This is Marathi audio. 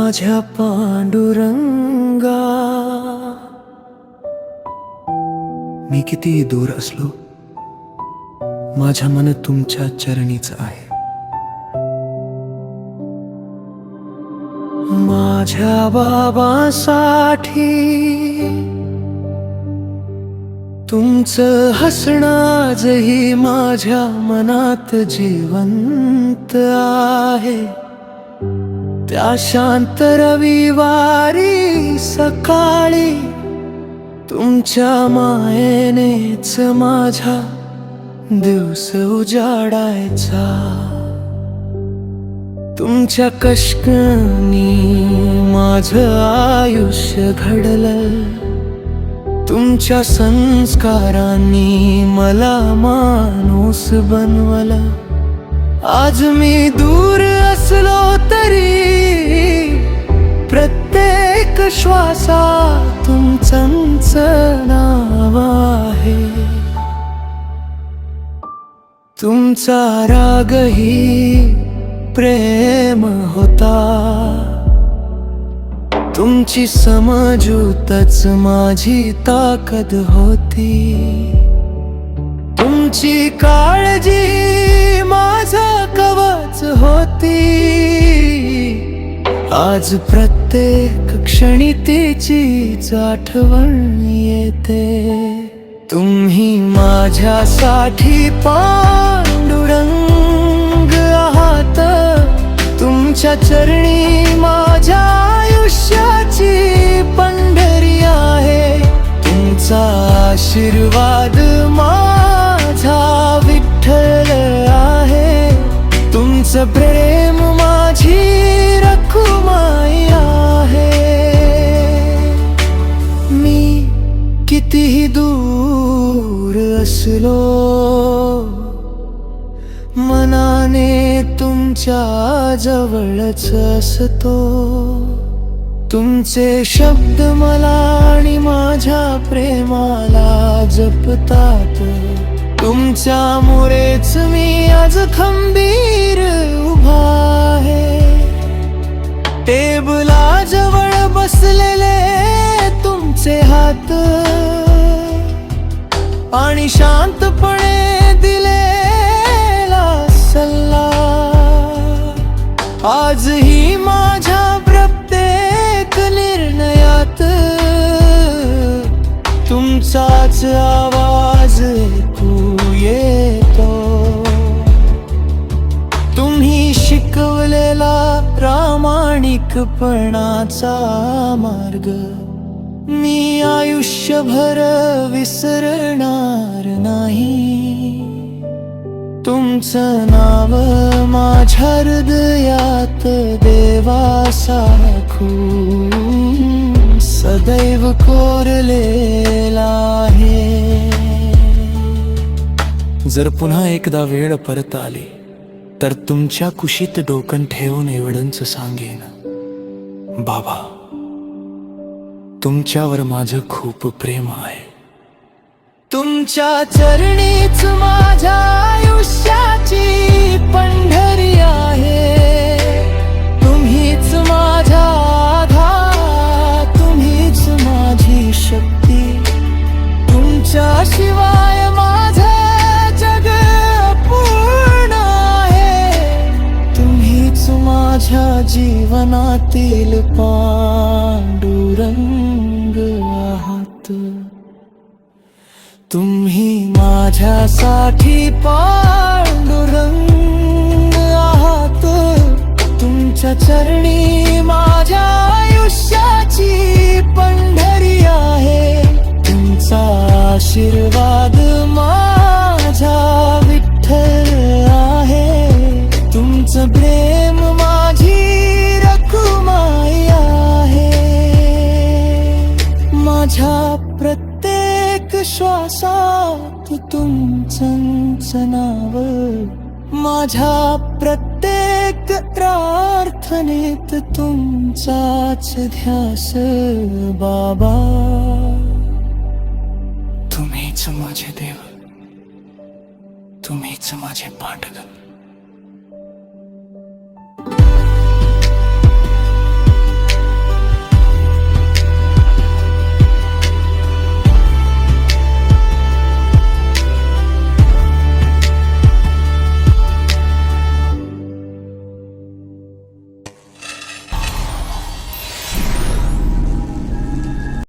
माझ्या पांडुरंगा, मी किती दूर असलो, माझ्या मन तुमच्या चरणीच आहे. माझ्या बाबासाठी तुमचं हसणं आजही माझ्या मनात जिवंत आहे. त्या शांत रविवारी सकाळी तुमच्या मायेनेच माझा दिवस उजाडायचा. तुमच्या कष्टांनी माझं आयुष्य घडलं, तुमच्या संस्कारांनी मला माणूस बनवलं. आज मी दूर असलो तरी प्रत्येक श्वासात तुमचं नाव आहे. तुमचा रागही प्रेम होता, तुमची समजूतच माझी ताकद होती. तुमची काळजी माझं कवच होती. आज प्रत्येक क्षणी तिचीच आठवण येते. तुम्ही माझ्यासाठी पांडुरंग आहात. तुमच्या चरणी माझ्या आयुष्याची पंढरी आहे. तुमचा आशीर्वाद माझा विठ्ठल आहे. तुमचं प्रेम माझी रखुमाई आहे. मी कितीही दूर असलो, मनाने तुमच्या जवळच असतो. तुमचे शब्द मला आणि माझ्या प्रेमाला जपतात. तुमच्यामुळेच मी आज खंबीर उभा आहे. टेबला जवळ बसलेले तुमचे हात आणि शांतपणे दिलेला सल्ला आजही माझ्या प्रत्येक निर्णयात तुमचाच आवाज ऐकू येतो. तुम्ही शिकवलेला प्रामाणिकपणाचा मार्ग मी आयुष्यभर विसरणार नाही. तुमचं नाव माझ्या हृदयात देवासारखं सदैव कोरलेला आहे. जर पुन्हा एकदा वेळ परत आली तर तुमच्या कुशीत डोकं ठेवून एवढंच सांगेन, बाबा, तुमच्यावर माझं खूप प्रेम आहे. तुमच्या चरणीच माझ्या आयुष्याची पंढरी आहे. तुम्हीच माझा आधार, तुम्हीच माझी शक्ती. तुमच्याशिवाय माझं जग पूर्ण आहे. तुम्हीच माझ्या जीवनातील पांडुरंग आहात. तुम्ही माझ्यासाठी पांडुरंग आहात. तुमच्या चरणी माझ्या आयुष्याची पंढरी आहे. तुमचा आशीर्वाद माझा विठ्ठल आहे. तुमचं प्रेम माझी रखुमाई आहे. माझ्या प्रत्येक श्वासात तुमचं नाव, माझ्या प्रत्येक प्रार्थनेत तुमचाच ध्यास. बाबा, तुम्हीच माझे देव, तुम्हीच माझे पांडुरंग.